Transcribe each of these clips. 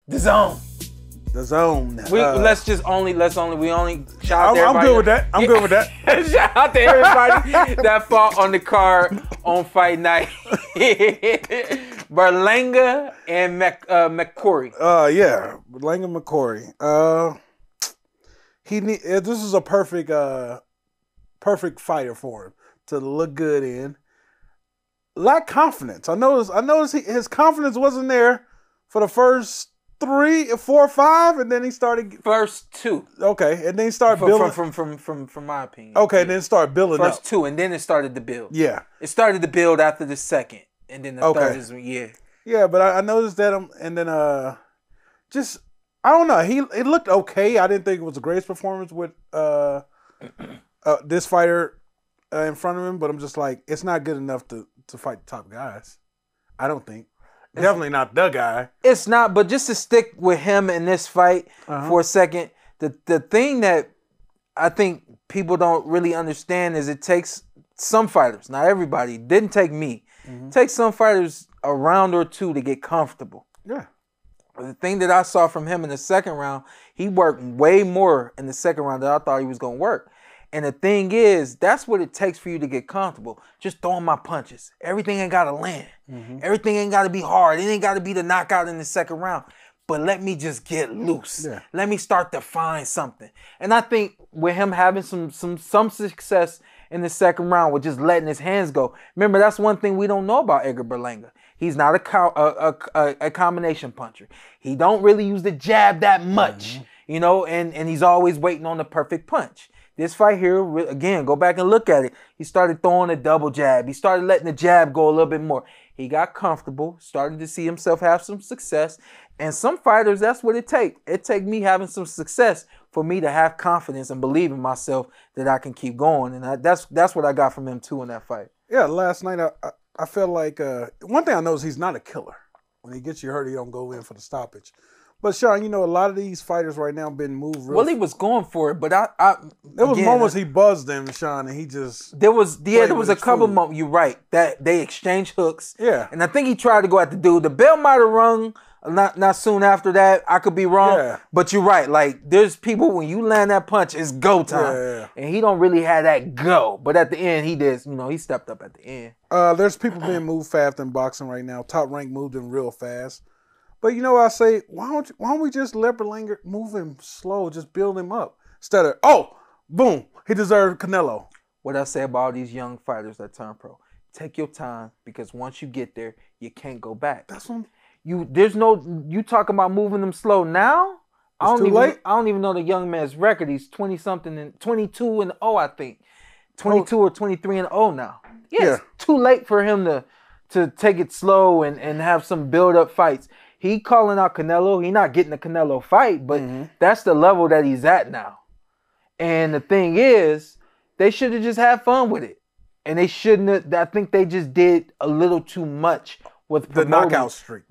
The Zone. The Zone. We let's only shout out to everybody. I'm good with that. I'm good with that. Shout out to everybody that fought on the card on fight night. Berlanga and McCrory. Yeah, Berlanga McCrory. This is a perfect fighter for him to look good in. Lack confidence. I noticed his confidence wasn't there for the first 3, 4, 5, and then he started first 2. Okay, and then he started building from my opinion. Okay, and then start building first up. 2, and then it started to build. Yeah, it started to build after the second, and then the third is Yeah, but I noticed that and then just I don't know. He looked okay. I didn't think it was the greatest performance with this fighter in front of him, but I'm just like, it's not good enough to fight the top guys. I don't think. Definitely not the guy. It's not, but just to stick with him in this fight for a second, the thing that I think people don't really understand is it takes some fighters, not everybody, didn't take me, it takes some fighters a round or 2 to get comfortable. Yeah. The thing that I saw from him in the second round, he worked way more in the second round than I thought he was going to work. And the thing is, that's what it takes for you to get comfortable. Just throwing my punches. Everything ain't got to land. Everything ain't got to be hard. It ain't got to be the knockout in the second round. But let me just get loose. Yeah. Let me start to find something. And I think with him having some success in the second round with just letting his hands go. Remember, that's one thing we don't know about Edgar Berlanga. He's not a combination puncher. He don't really use the jab that much, you know, and he's always waiting on the perfect punch. This fight here, again, go back and look at it. He started throwing a double jab. He started letting the jab go a little bit more. He got comfortable, started to see himself have some success. And some fighters, that's what it takes. It takes me having some success for me to have confidence and believe in myself that I can keep going. And that's what I got from him, too, in that fight. Yeah, last night I felt like one thing I know is he's not a killer. When he gets you hurt, he don't go in for the stoppage. But Shawn, you know, a lot of these fighters right now been moved real. Well, he was going for it, but there was moments he buzzed them, Shawn, and he just there was a couple moments. You're right that they exchanged hooks. Yeah, and I think he tried to go at the dude. The bell might have rung not soon after that. I could be wrong, but you're right. Like there's people when you land that punch, it's go time, and he don't really have that go. But at the end, he did. You know, he stepped up at the end. There's people being moved fast in boxing right now. Top Rank moved him real fast. But you know what I say? Why don't we just let Berlanga move him slow, just build him up instead of boom, he deserved Canelo. What I say about all these young fighters that turn pro: take your time because once you get there, you can't go back. That's what you talking about moving them slow now? I don't even know the young man's record. He's 20-something and 22-0, I think. 22 or 23-0 now. Yeah, it's too late for him to take it slow and have some build-up fights. He calling out Canelo. He not getting the Canelo fight, but that's the level that he's at now. And the thing is, they should have just had fun with it. And they shouldn't have. I think they just did a little too much with the knockout streak.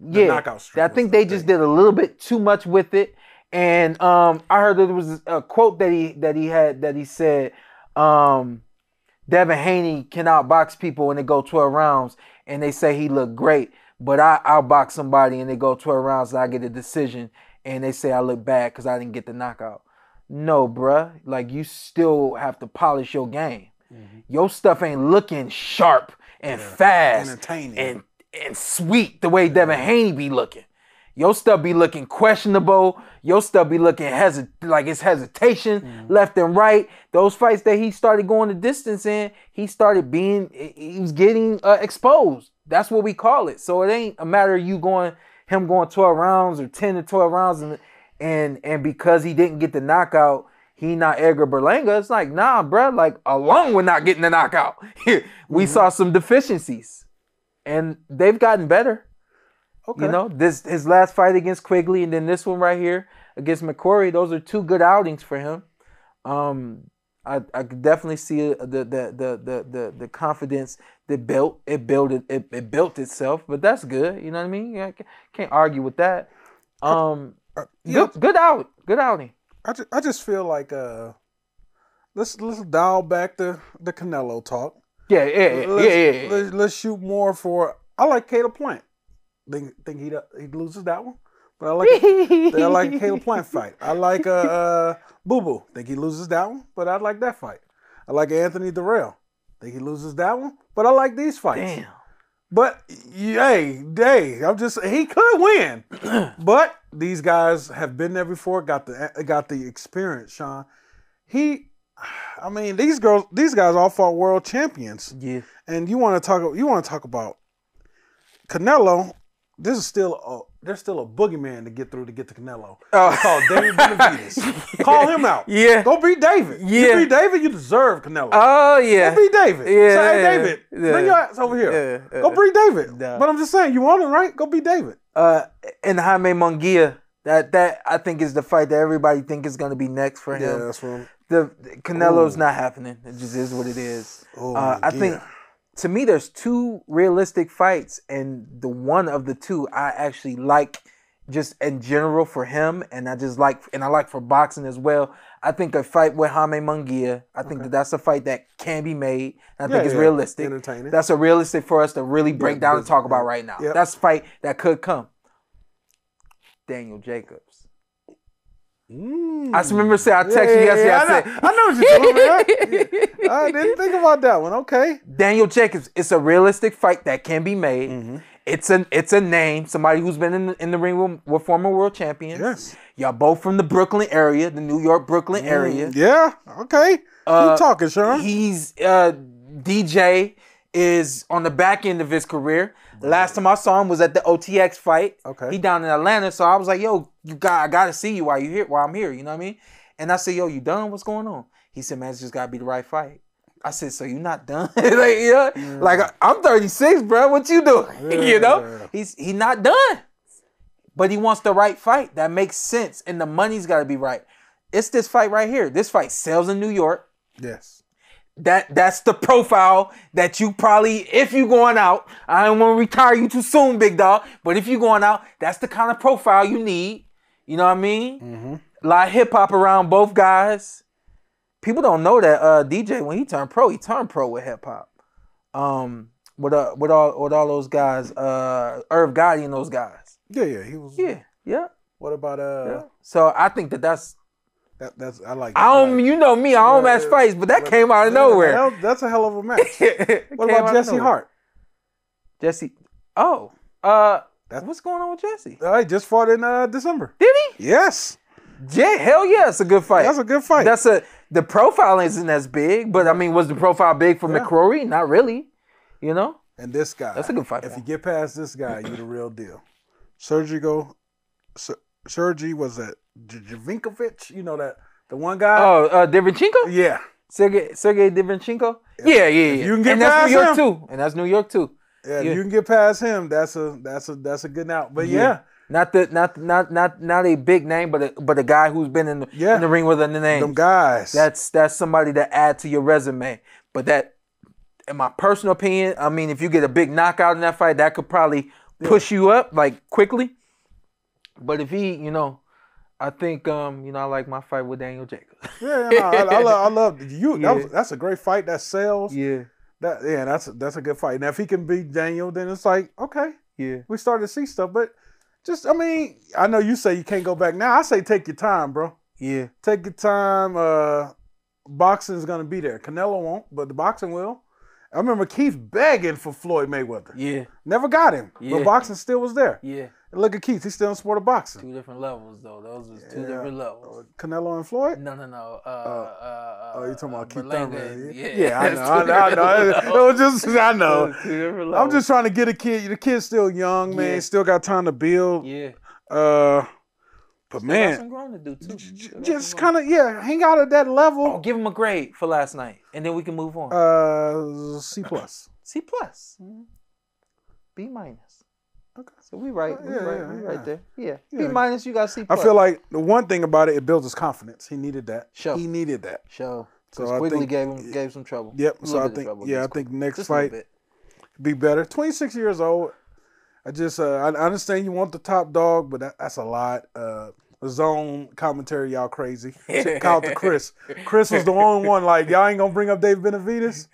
I think they just did a little bit too much with it. And I heard there was a quote that he said, Devin Haney can outbox people when they go 12 rounds, and they say he looked great. But I outbox somebody and they go 12 rounds and I get a decision and they say I look bad because I didn't get the knockout. No, bruh. Like, you still have to polish your game. Your stuff ain't looking sharp and fast entertaining and sweet the way Devin Haney be looking. Your stuff be looking questionable. Your stuff be looking like it's hesitation left and right. Those fights that he started going the distance in, he was getting exposed. That's what we call it. So it ain't a matter of him going 12 rounds or 10 to 12 rounds and because he didn't get the knockout, he not Edgar Berlanga. It's like, nah, bro, like along with not getting the knockout. We saw some deficiencies and they've gotten better. Okay. You know, his last fight against Quigley and then this one right here against McCrory, those are 2 good outings for him. I could definitely see the confidence that built itself, but that's good. You know what I mean? I can't argue with that. Good outing. I just feel like let's dial back the Canelo talk. Yeah. Let's shoot more for. I like Caleb Plant. Think he loses that one, But I like a Caleb Plant fight. I like Boo Boo. Think he loses that one, but I like that fight. I like Anthony Durrell. Think he loses that one, but I like these fights. Damn. But hey, he could win. But these guys have been there before, got the experience, Shawn. These guys all fought world champions. Yeah. And you want to talk about Canelo. There's still a boogeyman to get to Canelo. It's called David Benavidez. Call him out. Yeah. Go beat David. Yeah. You beat David, you deserve Canelo. Oh, yeah. Go beat David. Yeah. Say, hey, David, bring your ass over here. Yeah. Go beat David. No. But I'm just saying, you want it, right? Go beat David. And Jaime Munguia, that I think is the fight that everybody think is going to be next for him. Yeah, that's right. The Canelo's not happening. It just is what it is. I think, to me, there's two realistic fights, and the one of the two I actually like just in general for him, and I like for boxing as well. I think a fight with Jaime Munguia, I think that's a fight that can be made. I think it's realistic. Entertaining. That's a realistic for us to really break down and talk about right now. Yep. That's a fight that could come. Daniel Jacobs. I remember saying, I texted you yesterday. I know what you're talking about. I didn't think about that one. Okay. Daniel Jacobs, it's a realistic fight that can be made. Mm-hmm. It's a name, somebody who's been in the ring with former world champions. Yes. Y'all both from the Brooklyn area, the New York Brooklyn area. Yeah. Okay. Keep talking, Shawn. He's DJ is on the back end of his career. Last time I saw him was at the OTX fight. Okay. He down in Atlanta, so I was like, "Yo, I gotta see you while I'm here." You know what I mean? And I said, "Yo, you done? What's going on?" He said, "Man, it's just gotta be the right fight." I said, "So you not done?" Like I'm 36, bro. What you doing? Yeah. You know? He's not done, but he wants the right fight that makes sense, and the money's gotta be right. It's this fight right here. This fight sells in New York. Yes. That's the profile that you probably, if you going out, I don't want to retire you too soon, big dog, but if you going out, that's the kind of profile you need. You know what I mean? Mm-hmm. A lot of hip hop around both guys. People don't know that DJ, when he turned pro with hip hop. With all those guys, Irv Gotti and those guys. Yeah, he was. Yeah. What about So I think that's I like that. I don't, you know me, I don't match fights, but that came out of nowhere. That's a hell of a match. What about Jesse Hart? Jesse, what's going on with Jesse? He just fought in December. Did he? Yes. Yeah, hell yeah, it's a good fight. That's a good fight. The profile isn't as big, but I mean, was the profile big for McCrory? Not really. You know? And this guy. That's a good fight. If you get past this guy, you're the real deal. Sergey was that Javinkovic, you know that the one guy? Oh, Derevchenko? Yeah. Sergey Derevchenko? Yeah. You can get and that's past New York him. too. And that's New York too. Yeah, if you can get past him, that's a good out. But yeah. Not a big name, but a guy who's been in the ring with a name. Them guys. That's somebody to add to your resume. But that, in my personal opinion, I mean, if you get a big knockout in that fight, that could probably push you up like quickly. But if he, I think I like my fight with Daniel Jacobs. I love you. That's a great fight. That sells. Yeah. That's a good fight. Now if he can beat Daniel, then it's like, okay. Yeah. We started to see stuff, but I know you say you can't go back now. I say take your time, bro. Yeah. Take your time. Boxing's gonna be there. Canelo won't, but the boxing will. I remember Keith begging for Floyd Mayweather. Yeah. Never got him. Yeah. But boxing still was there. Yeah. And look at Keith. He's still in the sport of boxing. 2 different levels, though. Those was 2 different levels. Canelo and Floyd? No. You talking about Keith Berlanga, Thurman? Yeah, I know. I know. 2 different levels. I'm just trying to get a kid. The kid's still young, man. Yeah. Still got time to build. Yeah. But Still man, got some growing to do too. just kind of hang out at that level. Oh, give him a grade for last night, and then we can move on. C+. C+. B-. Okay. So we right. We right there. Yeah. Yeah. B-, you got C+. I feel like the one thing about it builds his confidence. He needed that. Sure. He needed that. So I Quigley think- gave some trouble. Yep. A So little I bit of think trouble I against think Quigley. next Just a little fight bit. be better. 26 years old. I just I understand you want the top dog, but that's a lot. The zone commentary, y'all crazy. Check out to Chris. Chris was the only one like y'all ain't gonna bring up Dave Benavidez.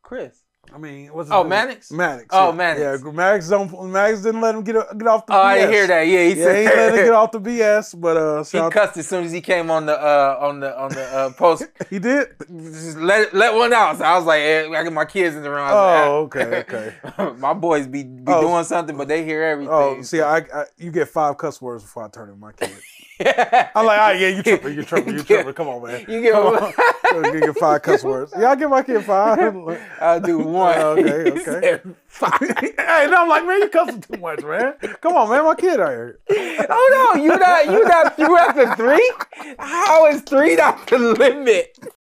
Chris. I mean, what's his Oh, name? Mannix? Mannix. Oh, yeah. Mannix. Yeah, Mannix didn't let him get off the BS. Oh, I didn't hear that. Yeah, he Yeah, said he ain't let him get off the BS, but he cussed as soon as he came on the post. He did? Just let one out. So I was like, I got my kids in the room. I was okay. my boys be doing something, but they hear everything. Oh, see, you get 5 cuss words before I turn to my kid. I'm like, all right, yeah, you tripping. Come on, man. You get 5 cuss words. Yeah, I'll give my kid 5. I'll do 1. Okay. 5. Hey, no, I'm like, man, you cussing too much, man. Come on, man, my kid out here. Oh no, you not through after 3? How is 3 not the limit?